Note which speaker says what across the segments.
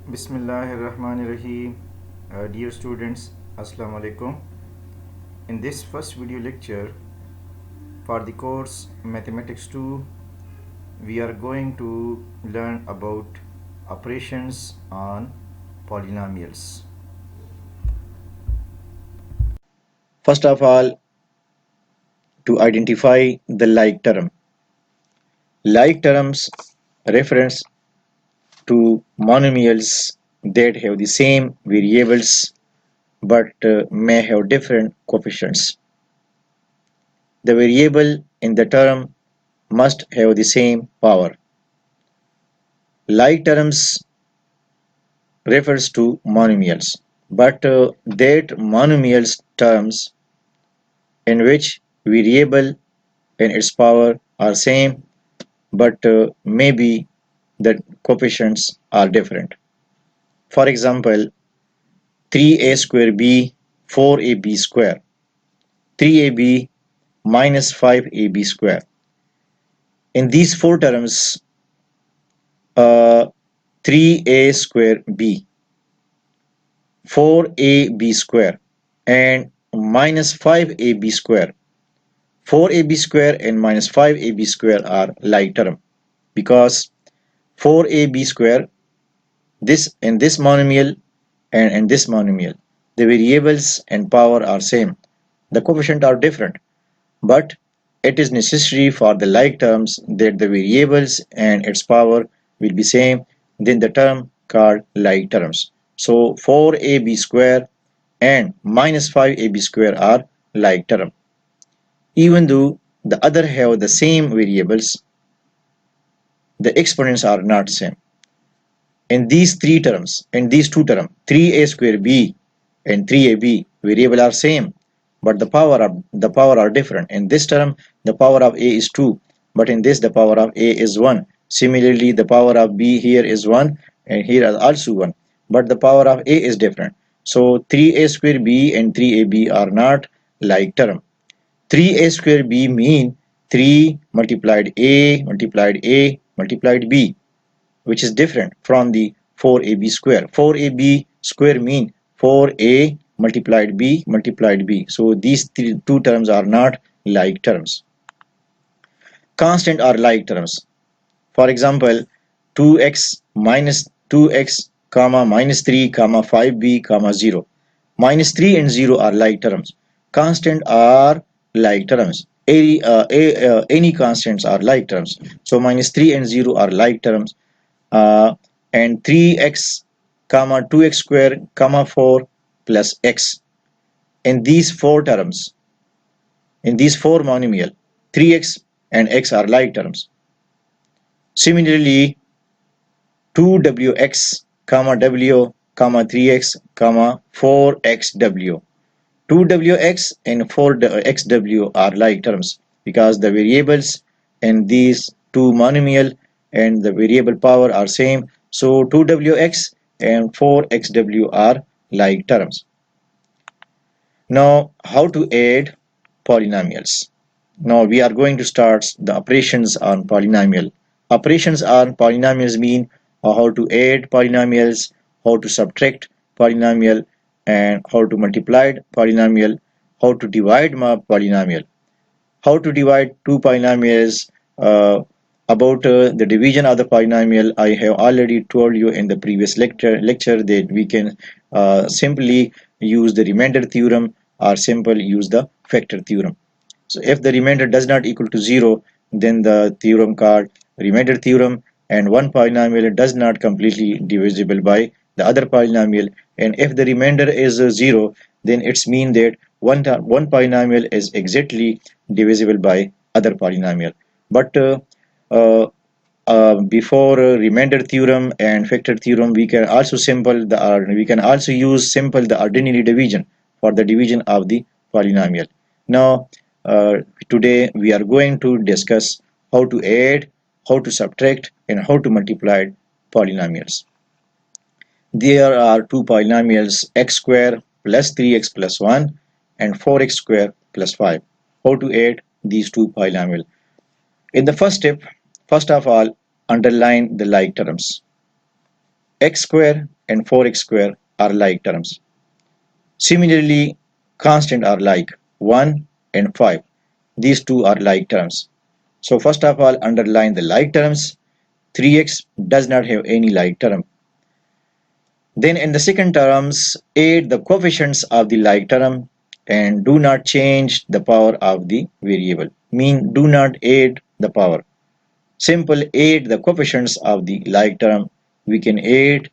Speaker 1: Bismillahirrahmanirrahim. Dear students, Assalamu alaikum. In this first video lecture for the course Mathematics 2, we are going to learn about operations on polynomials.
Speaker 2: First of all, to identify the like term. Like terms reference to monomials that have the same variables but may have different coefficients. The variable in the term must have the same power. Like terms refers to monomials, but that monomials terms in which variable and its power are same but maybe the coefficients are different. For example, 3a square b 4ab square, 3ab minus 5ab square. In these four terms, 3a square b, 4ab square and minus 5ab square. 4ab square and minus 5ab square are like term because 4ab square, this in this monomial and in this monomial, the variables and power are same. The coefficients are different, but it is necessary for the like terms that the variables and its power will be same, then the term called like terms. So 4ab square and minus 5ab square are like term. Even though the other have the same variables, the exponents are not same. In these two terms, 3a square b and 3ab variable are same, but the power are different. In this term, the power of a is 2, but in this the power of a is 1. Similarly, the power of b here is 1 and here is also 1, but the power of a is different. So 3a square b and 3ab are not like term. 3a square b mean 3 multiplied a multiplied a multiplied b, which is different from the 4ab square. 4ab square mean 4a multiplied b multiplied b. So these two terms are not like terms. Constant are like terms. For example, 2x minus 2x comma minus 3 comma 5b comma 0. Minus 3 and 0 are like terms. Constant are like terms. Any constants are like terms. So minus 3 and 0 are like terms. And 3x comma 2x square comma 4 plus x. In these four terms, in these four monomial, 3x and x are like terms. Similarly, 2wx comma w comma 3x comma 4xw. 2wx and 4xw are like terms because the variables in these two monomial and the variable power are same. So 2wx and 4xw are like terms. Now, how to add polynomials? Now we are going to start the operations on polynomial. Operations on polynomials mean how to add polynomials, how to subtract polynomial, and how to multiply polynomial, how to divide polynomial. How to divide two polynomials. About the division of the polynomial, I have already told you in the previous lecture that we can simply use the remainder theorem or simply use the factor theorem. So if the remainder does not equal to 0, then the theorem called remainder theorem, and one polynomial does not completely divisible by the other polynomial, and if the remainder is 0, then it's mean that one polynomial is exactly divisible by other polynomial. But before remainder theorem and factor theorem, we can also use simple the ordinary division for the division of the polynomial. Now today we are going to discuss how to add, how to subtract, and how to multiply polynomials. There are two polynomials, x square plus 3x plus 1 and 4x square plus 5. How to add these two polynomials? In the first step, first of all, underline the like terms. X square and 4x square are like terms. Similarly, constant are like 1 and 5. These two are like terms. So first of all, underline the like terms. 3x does not have any like term. Then in the second terms, add the coefficients of the like term and do not change the power of the variable. Mean do not add the power. Simple add the coefficients of the like term. We can add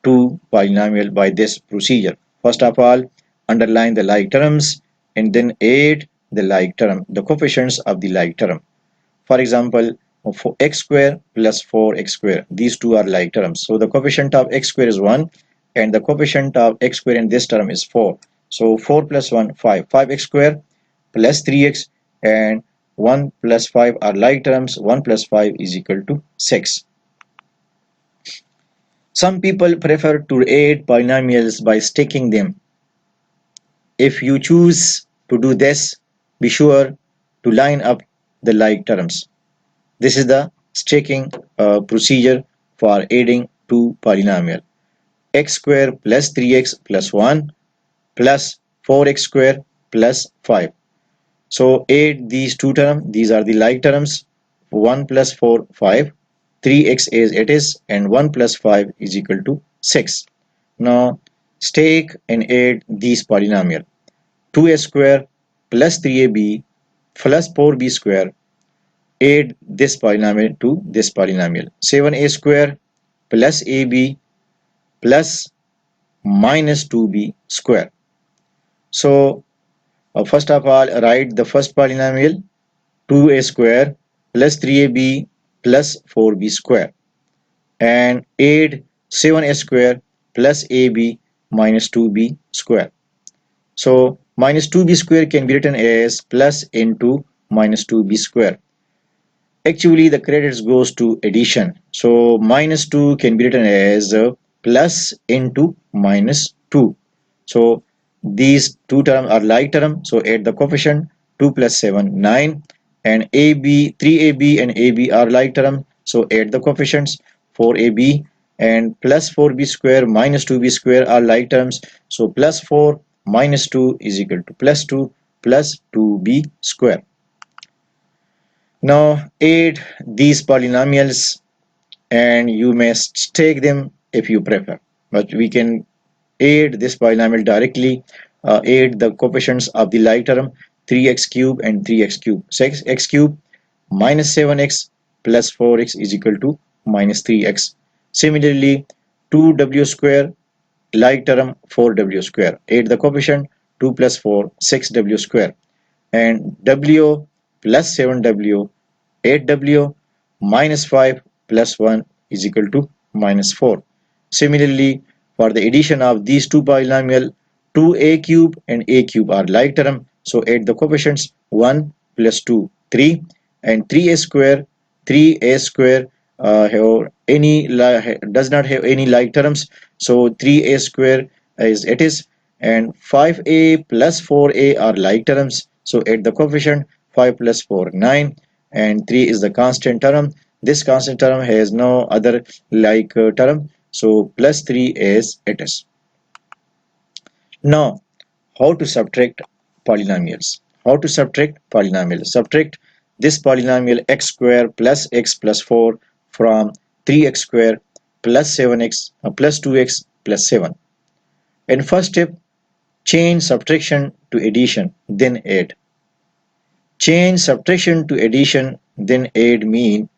Speaker 2: two polynomial by this procedure. First of all, underline the like terms and then add the like term, the coefficients of the like term. For example, for x square plus 4x square, these two are like terms. So the coefficient of x square is 1 and the coefficient of x square in this term is 4. So 4 plus 1, 5. 5x square plus 3x and 1 plus 5 are like terms. 1 plus 5 is equal to 6. Some people prefer to add polynomials by stacking them. If you choose to do this, be sure to line up the like terms. This is the stacking procedure for adding two polynomial. X square plus 3x plus 1 plus 4x square plus 5. So add these two terms. These are the like terms. 1 plus 4, 5. 3x as it is and 1 plus 5 is equal to 6. Now stack and add these polynomial. 2a square plus 3ab plus 4b square. Add this polynomial to this polynomial. 7a square plus ab plus minus 2b square. So first of all, write the first polynomial 2a square plus 3ab plus 4b square and add 7a square plus ab minus 2b square. So minus 2b square can be written as plus into minus 2b square. Actually, the credits goes to addition. So minus 2 can be written as plus into minus 2. So these two terms are like term. So add the coefficient 2 plus 7, 9. And AB, 3AB and AB are like term. So add the coefficients 4AB and plus 4B square minus 2B square are like terms. So plus 4 minus 2 is equal to plus 2 plus 2B square. Now add these polynomials and you may take them if you prefer. But we can add this polynomial directly. Add the coefficients of the like term 3x cube and 3x cube. 6x cube minus 7x plus 4x is equal to minus 3x. Similarly, 2w square like term 4w square. Add the coefficient 2 plus 4 6w square and w plus 7w 8w minus 5 plus 1 is equal to minus 4. Similarly, for the addition of these two polynomial 2a cube and a cube are like term. So add the coefficients 1 plus 2 3 and 3a square 3a square have any does not have any like terms. So 3a square is it is and 5a plus 4a are like terms. So add the coefficient 5 plus 4 9 and 3 is the constant term. This constant term has no other like term. So plus 3 is it is. Now how to subtract polynomials. How to subtract polynomials. Subtract this polynomial x square plus x plus 4 from 3x square plus 7x plus 2x plus 7. In first step, change subtraction to addition, then add. Change subtraction to addition, then add mean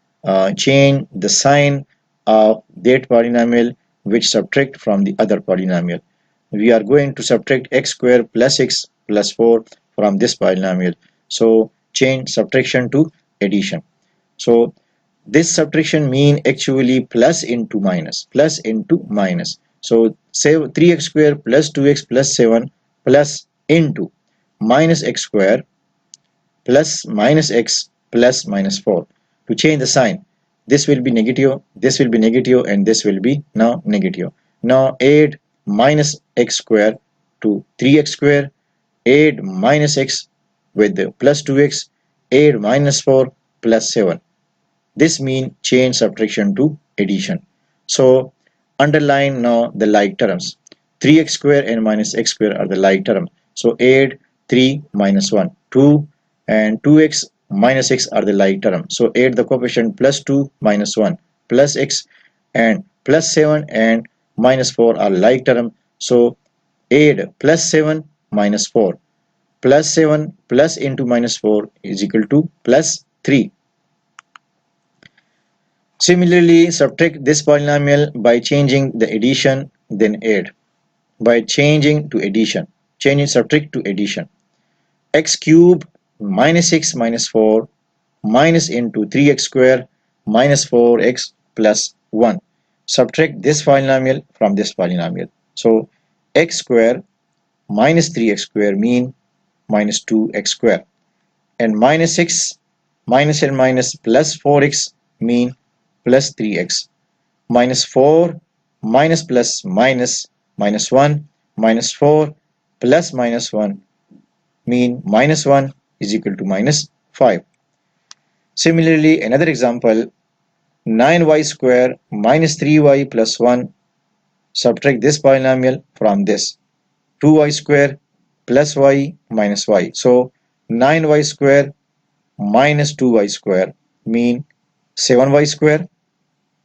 Speaker 2: change the sign of that polynomial which subtract from the other polynomial. We are going to subtract x square plus x plus 4 from this polynomial. So change subtraction to addition. So this subtraction mean actually plus into minus, plus into minus. So say 3x square plus 2x plus 7 plus into minus x square plus minus x plus minus 4. To change the sign, this will be negative, this will be negative, and this will be now negative. Now add minus x square to 3x square, add minus x with the plus 2x, add minus 4 plus 7. This means change subtraction to addition. So underline now the like terms. 3x square and minus x square are the like term. So add 3 minus 1. 2 and 2x minus x are the like term. So add the coefficient plus 2 minus 1 plus x, and plus 7 and minus 4 are like term. So add plus 7 minus 4. Plus 7 plus into minus 4 is equal to plus 3. Similarly, subtract this polynomial by changing the addition, then add. By changing to addition, changing subtract to addition. X cube minus 6 minus 4 minus into 3x square minus 4x plus 1. Subtract this polynomial from this polynomial. So x square minus 3x square mean minus 2x square, and minus 6 minus and minus plus 4x mean plus 3x, minus 4 minus plus minus minus 1 minus 4 plus minus 1 mean minus 1 is equal to minus 5. Similarly, another example, 9y square minus 3y plus 1. Subtract this polynomial from this. 2y square plus y minus y. So 9y square minus 2y square mean 7y square,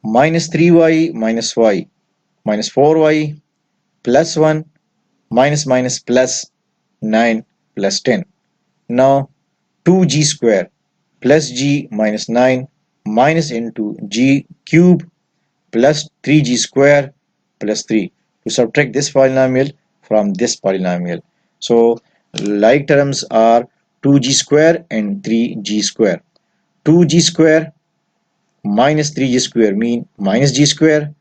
Speaker 2: minus 3y minus y minus 4y plus 1 minus minus plus 9 plus 10. Now 2g square plus g minus 9 minus into g cube plus 3g square plus 3, to subtract this polynomial from this polynomial. So like terms are 2g square and 3g square. 2g square minus 3g square mean minus g square,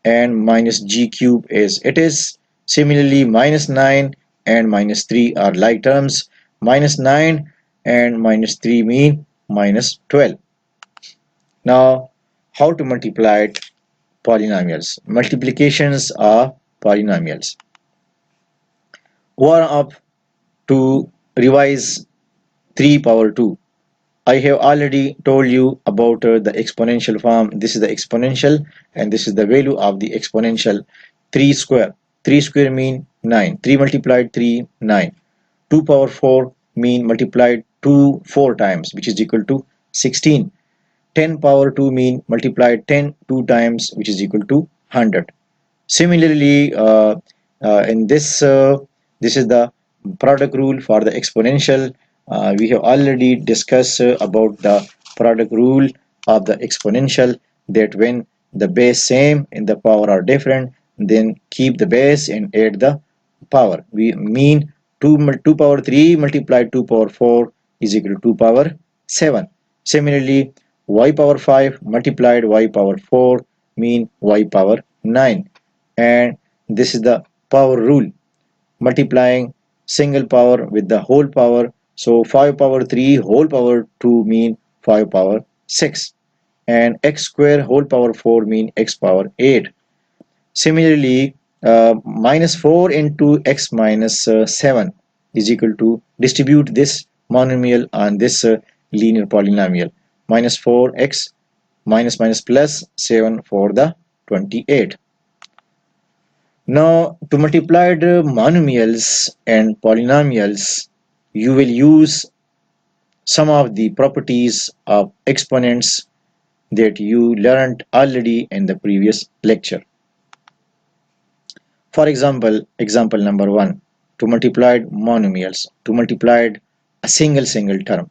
Speaker 2: and minus g cube is it is. Similarly, minus 9 and minus 3 are like terms. Minus 9 and minus 3 mean minus 12. Now, how to multiply polynomials? Multiplications are polynomials. One up to revise 3 power 2. I have already told you about the exponential form. This is the exponential and this is the value of the exponential. 3 square. 3 square mean 9. 3 multiplied 3, 9. 2 power 4 mean multiplied 2 4 times, which is equal to 16. 10 power 2 mean multiplied 10 2 times, which is equal to 100. Similarly, in this is the product rule for the exponential. We have already discussed about the product rule of the exponential, that when the base same and the power are different, then keep the base and add the power. We mean 2 power 3 multiplied 2 power 4 is equal to 2 power 7. Similarly, y power 5 multiplied y power 4 mean y power 9. And this is the power rule, multiplying single power with the whole power. So 5 power 3 whole power 2 mean 5 power 6, and x square whole power 4 mean x power 8. Similarly, minus 4 into x minus 7 is equal to, distribute this monomial on this linear polynomial. Minus 4x minus minus plus 7 for the 28. Now, to multiply the monomials and polynomials, you will use some of the properties of exponents that you learned already in the previous lecture. For example, example number 1, to multiply monomials, to multiply a single term.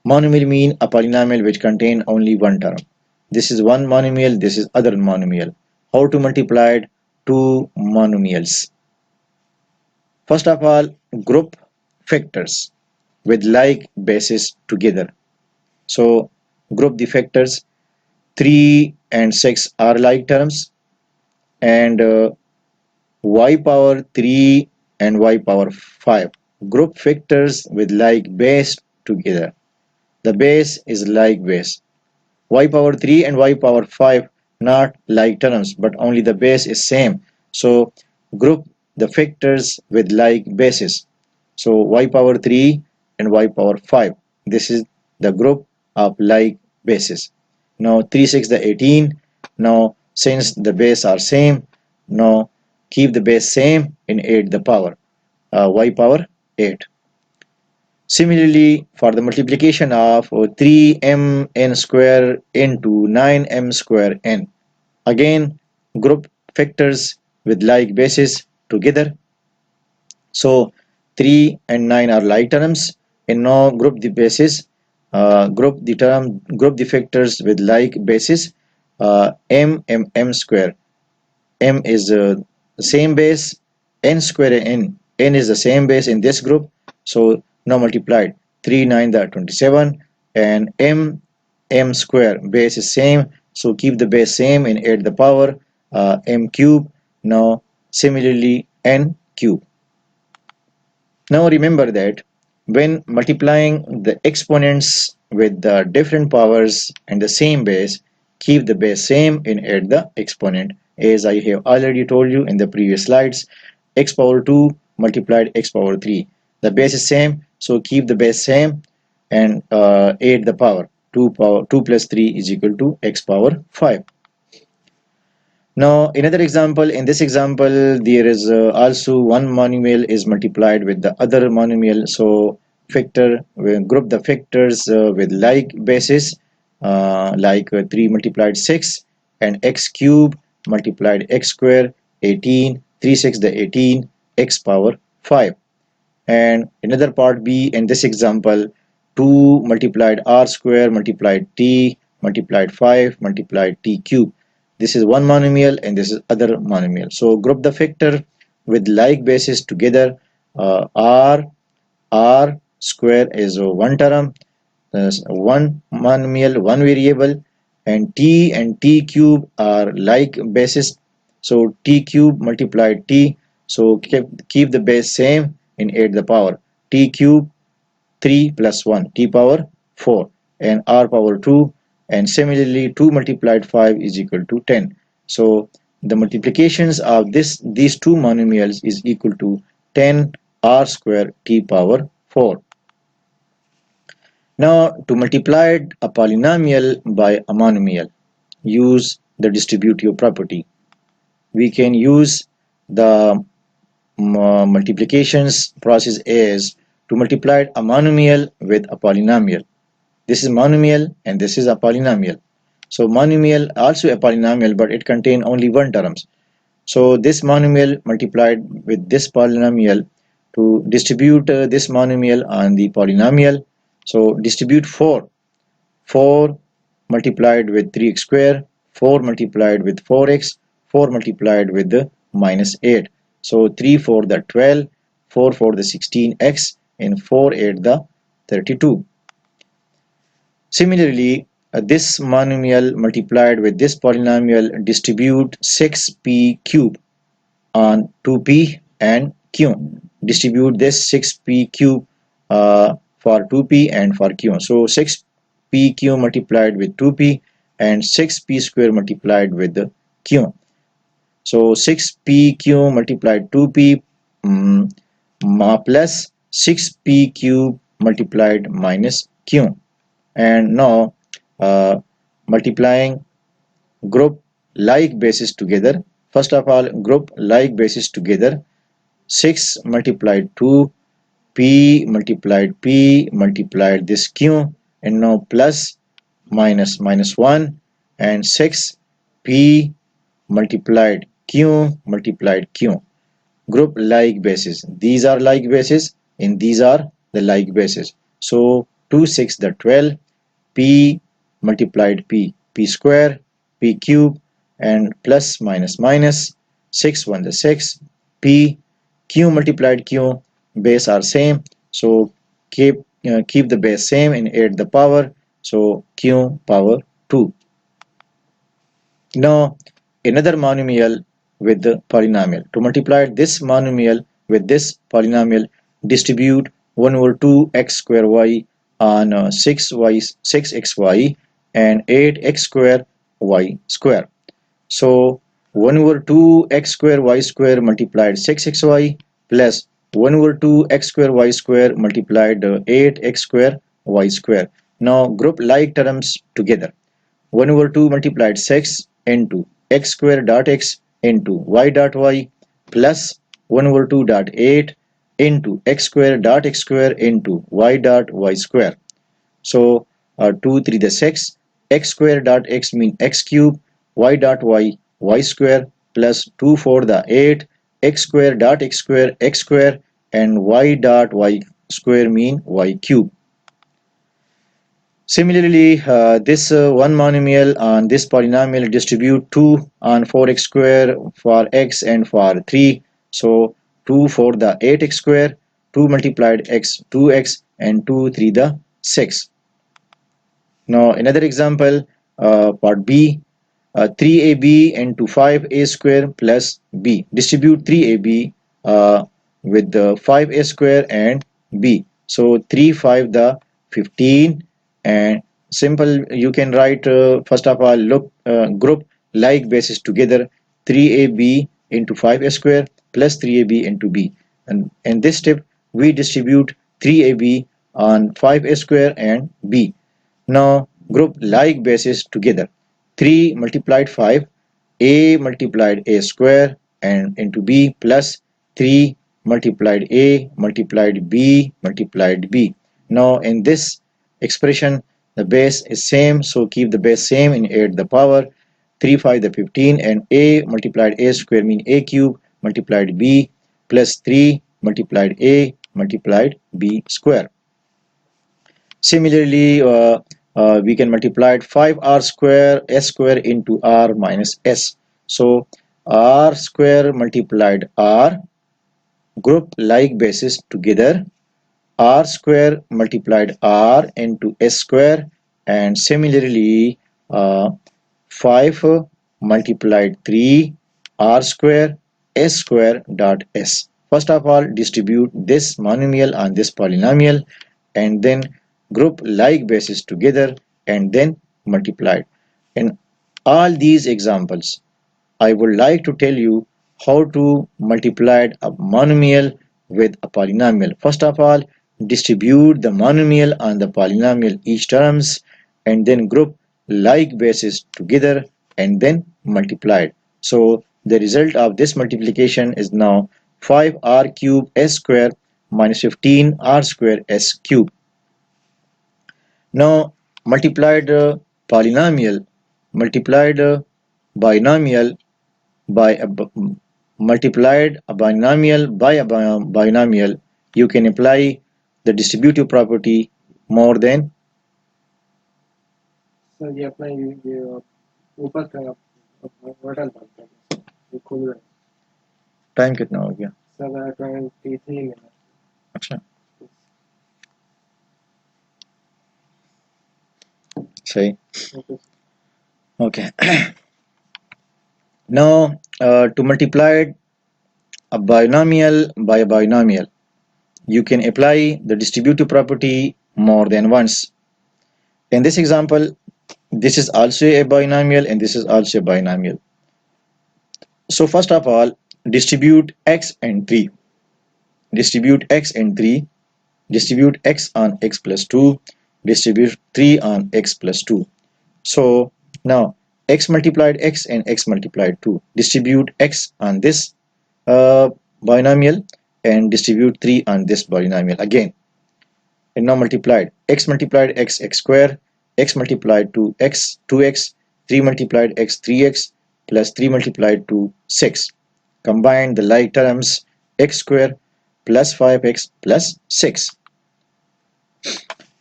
Speaker 2: Monomial mean a polynomial which contain only one term. This is one monomial, this is other monomial. How to multiply two monomials? First of all, group factors with like bases together. So group the factors. 3 and 6 are like terms, and y power 3 and y power 5. Group factors with like base together. The base is like base. Y power 3 and y power 5 not like terms, but only the base is same. So group the factors with like bases. So y power 3 and y power 5. This is the group of like bases. Now 3 6 the 18. Now Since the base are same, now keep the base same in 8 the power, y power 8. Similarly, for the multiplication of 3mn square into 9m square n, again group factors with like bases together. So 3 and 9 are like terms, and now group the bases, group the factors with like bases. M square. M is the same base. N square n is the same base in this group. So now multiplied 3 9 that 27, and m square base is same. So keep the base same and add the power m cube. Now similarly n cube. Now remember that when multiplying the exponents with the different powers and the same base, keep the base same and add the exponent. As I have already told you in the previous slides, x power 2 multiplied x power 3. The base is same, so keep the base same and add the power. 2 plus 3 is equal to x power 5. Now, another example, in this example, there is also one monomial is multiplied with the other monomial. So, we group the factors with like basis, like 3 multiplied 6 and x cube multiplied x square 18, 3 6 the 18, x power 5. And another part B in this example, 2 multiplied r square multiplied t multiplied 5 multiplied t cube. This is one monomial and this is other monomial. So group the factor with like bases together. R square is one term, one monomial, one variable, and t cube are like bases. So t cube multiplied t. So keep the base same and add the power. T cube 3 plus 1, t power 4, and r power 2, and similarly 2 multiplied 5 is equal to 10. So the multiplications of these two monomials is equal to 10 r square t power 4. Now to multiply a polynomial by a monomial, use the distributive property. We can use the multiplications process is to multiply a monomial with a polynomial. This is monomial and this is a polynomial. So monomial also a polynomial, but it contains only one terms. So this monomial multiplied with this polynomial to distribute this monomial on the polynomial. So distribute 4. 4 multiplied with 3x square, 4 multiplied with 4x, 4 multiplied with the minus 8. So 3 for the 12, 4 for the 16x, and 4 8 the 32. Similarly, this monomial multiplied with this polynomial distribute 6p cube on 2p and q. Distribute this 6p cube for 2p and for q. So 6pq multiplied with 2p and 6p square multiplied with the q. So 6pq multiplied 2p plus 6p cube multiplied minus q. And now multiplying group like bases together. First of all, group like bases together. 6 multiplied 2, p multiplied this q, and now plus minus 1, and 6 p multiplied q. Group like bases. These are like bases and these are the like bases. So 2 6 the 12, p multiplied p square, p cube, and plus minus 6 1 the 6, p q multiplied q, base are same, so keep the base same and add the power, so q power 2. Now another monomial with the polynomial. To multiply this monomial with this polynomial, distribute 1 over 2x square y on 6xy and 8x square y square. So 1 over 2x square y square multiplied 6xy plus 1 over 2x square y square multiplied 8x square y square. Now group like terms together. 1 over 2 multiplied 6 into x square dot x into y dot y plus 1 over 2 dot 8 into x square dot x square into y dot y square. So 2 3 the 6, x square dot x mean x cube, y dot y square plus 2 4 the 8, x square dot x square and y dot y square mean y cube. Similarly, this one monomial on this polynomial distribute 2 on 4x square for x and for 3. So 2 for the 8x square, 2 multiplied x 2x and 2 3 the 6. Now another example, part B, 3ab into 5a square plus b. Distribute 3ab with the 5a square and b. So 3 5 the 15, and simple you can write first of all look group like bases together, 3ab into 5a square plus 3ab into b, and in this step we distribute 3ab on 5a square and b. Now group like bases together, 3 multiplied 5, a multiplied a square and into b plus 3 multiplied a multiplied b multiplied b. Now in this expression the base is same, so keep the base same and add the power. 3 5 the 15 and a multiplied a square mean a cube multiplied b plus 3 multiplied a multiplied b square. Similarly, we can multiply 5r square s square into r minus s. So r square multiplied r, group like bases together, r square multiplied r into s square, and similarly 5 multiplied 3 r square s square dot s. First of all distribute this monomial on this polynomial and then group like bases together and then multiply. In all these examples I would like to tell you how to multiply a monomial with a polynomial. First of all, distribute the monomial on the polynomial each terms and then group like bases together and then multiply. So the result of this multiplication is now 5r cube s square minus 15 r square s cube. Now multiplied multiplied binomial by a multiplied a binomial by a binomial, you can apply the distributive property more than.
Speaker 3: Sir ये अपना ये ऊपर का button दबाते हैं ये खुल रहा है
Speaker 2: टाइम कितना हो गया
Speaker 3: सर 23 मिनट
Speaker 2: अच्छा सही okay now to multiply a binomial by a binomial you can apply the distributive property more than once. In this example this is also a binomial and this is also a binomial. So first of all distribute x and 3, distribute x and 3, distribute x on x plus 2, distribute 3 on x plus 2. So now x multiplied x and x multiplied 2, distribute x on this binomial and distribute 3 on this binomial again. And now multiplied x x square, x multiplied 2x 2x, 3 multiplied x 3x plus 3 multiplied 2 6. Combine the like terms x square plus 5x plus 6.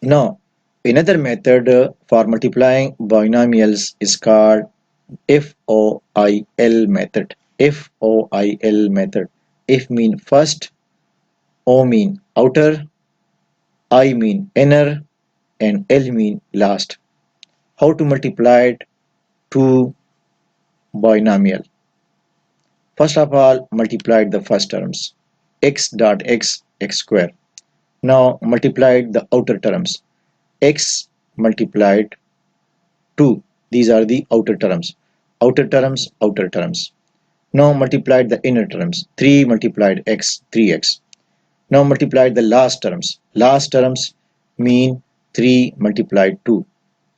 Speaker 2: Now another method for multiplying binomials is called FOIL method. FOIL method. F mean first, O mean outer, I mean inner, and L mean last. How to multiply two binomial? First of all, multiply the first terms x dot x x square. Now multiply the outer terms x multiplied 2. These are the outer terms. Outer terms, outer terms. Now multiply the inner terms 3 multiplied x 3x. Now multiply the last terms. Last terms mean 3 multiplied 2.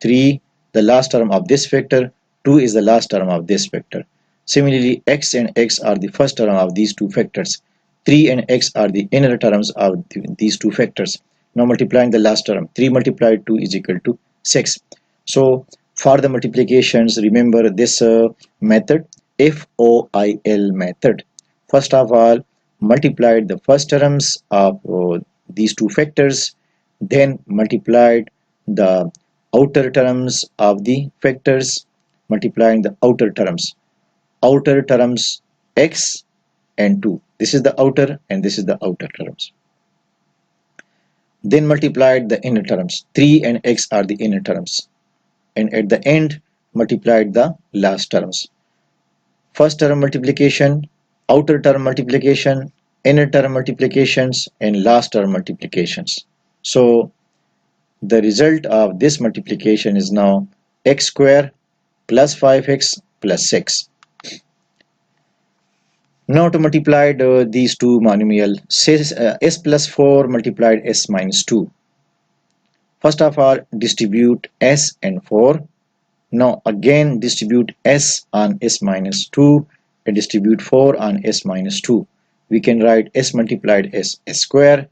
Speaker 2: 3, the last term of this vector, 2 is the last term of this vector. Similarly, x and x are the first term of these two factors. 3 and x are the inner terms of these two factors. Now multiplying the last term, 3 multiplied 2 is equal to 6. So for the multiplications, remember this method, FOIL method. First of all, multiplied the first terms of these two factors, then multiplied the outer terms of the factors, multiplying the outer terms x and 2. This is the outer and this is the outer terms. Then multiplied the inner terms. 3 and x are the inner terms. And at the end, multiplied the last terms. First term multiplication, outer term multiplication, inner term multiplications, and last term multiplications. So the result of this multiplication is now x square plus 5x plus 6. Now to multiply these two monomial, s plus 4 multiplied s minus 2. First of all, distribute s and 4. Now again distribute s on s minus 2 and distribute 4 on s minus 2. We can write s multiplied s square,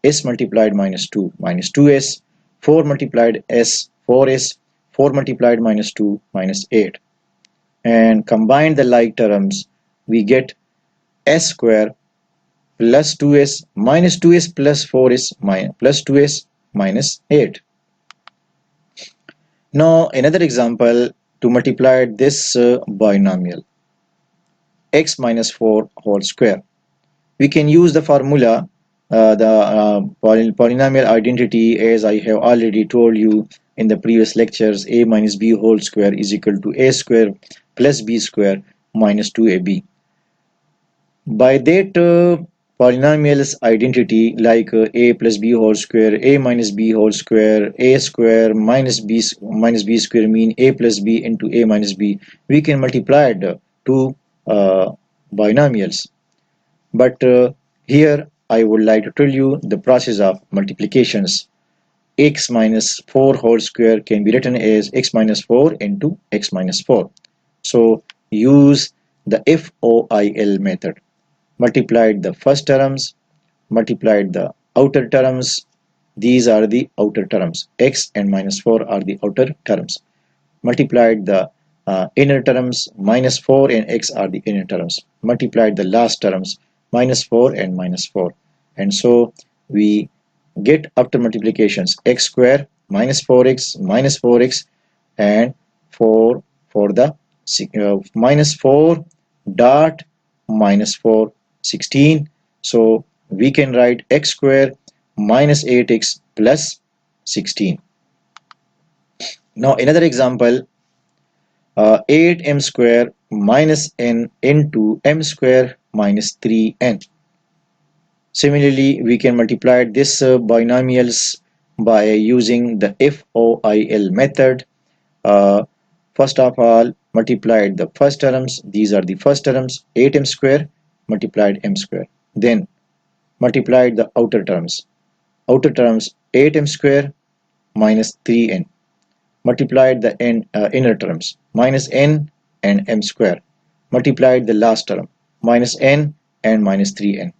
Speaker 2: s multiplied minus 2 minus 2s, 4 multiplied s 4s, 4 multiplied minus 2 minus 8. And combine the like terms, we get s square plus 2s minus 2s plus 4s plus 2s minus 8. Now another example to multiply this binomial x minus 4 whole square. We can use the formula, the polynomial identity, as I have already told you in the previous lectures. A minus b whole square is equal to a square plus b square minus 2ab. By that polynomials identity, like a plus b whole square, a minus b whole square, a square minus b square mean a plus b into a minus b, we can multiply the two binomials. But here I would like to tell you the process of multiplications. X minus 4 whole square can be written as x minus 4 into x minus 4. So use the FOIL method. Multiplied the first terms, multiplied the outer terms. These are the outer terms. X and minus 4 are the outer terms. Multiplied the inner terms. Minus 4 and x are the inner terms. Multiplied the last terms. Minus 4 and minus 4. And so we get after multiplications x square minus 4x and 4 for the minus 4 dot minus 4 16. So we can write x square minus 8x plus 16. Now another example, 8m square minus n into m square minus 3n. Similarly, we can multiply this binomials by using the FOIL method. First of all, multiplied the first terms. These are the first terms, 8m square multiplied m square. Then multiplied the outer terms. Outer terms 8m square minus 3n. Multiplied the inner terms, minus n and m square. Multiplied the last term, minus n and minus 3n.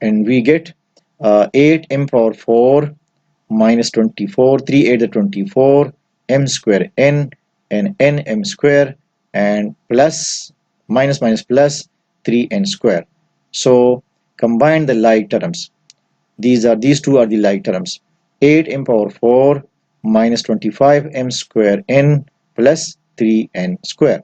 Speaker 2: And we get 8m power 4 minus 24, 3 8 the 24, m square n and n m square, and plus minus minus plus 3n square. So combine the like terms. These two are the like terms. 8m power 4 minus 25 m square n plus 3n square.